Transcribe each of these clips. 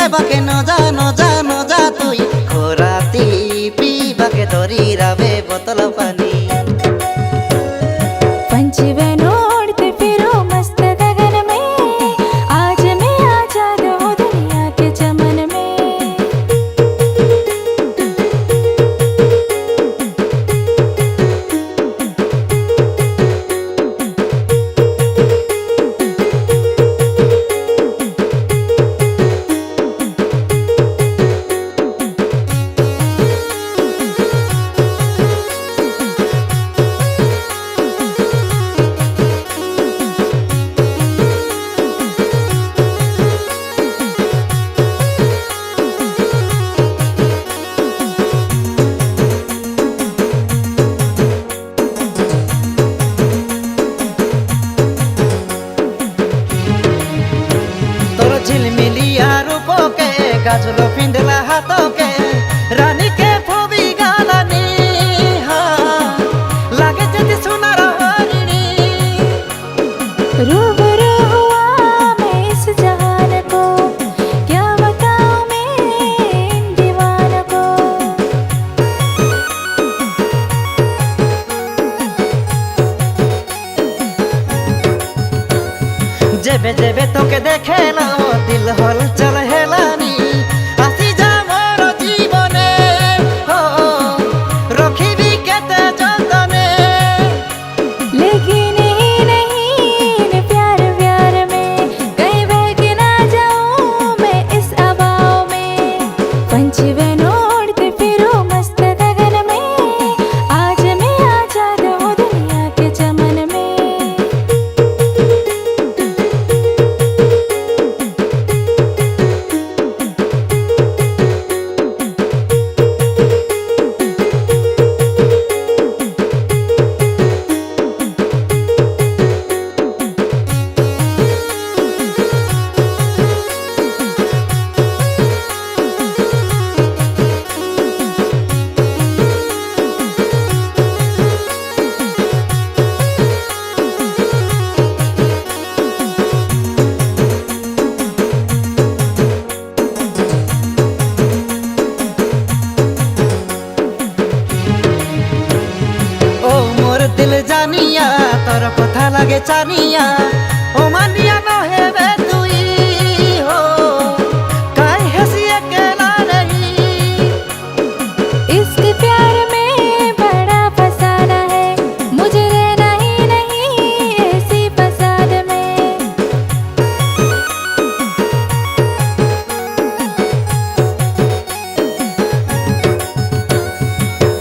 बाके न जा तुई खोराती पीबाके धरी रावे बोतल पानी। पंचवन उड़ते फिरो मस्त गगन में, आज मैं आजाद हूँ दुनिया के चमन में। झिलमिलिया रूप के गाजरो पिंडला हाथों के रानी के फूबी गालानी लागे जति सुनार हरिणी। रूबरू हुआ मैं इस जहान को, क्या बताऊं मैं इन दीवानों को। जेबे जेबे तोके देखे ना दिल हल चल हेलानी। आसी जा मोर जीवने हो रखिबी केते जतने। लेकिन ही नहीं प्यार प्यार में कहीं बह के ना जाऊं मैं इस हवाओं में। पंचवन उड़ते फिरो मस्त गगन में, आज मैं आजाद हूँ दुनिया के चमन में। दिल जानिया तोर कथा लागे चानिया ओ मानिया न हेबे तुई हो काई हसी अकेला नहीं। इश्क प्यार में बड़ा फसाना है, मुझे रहना ही नहीं ऐसी फसाद में।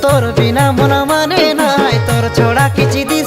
तोर बिना मन माने नाय तोर छोड़ा किछि दिस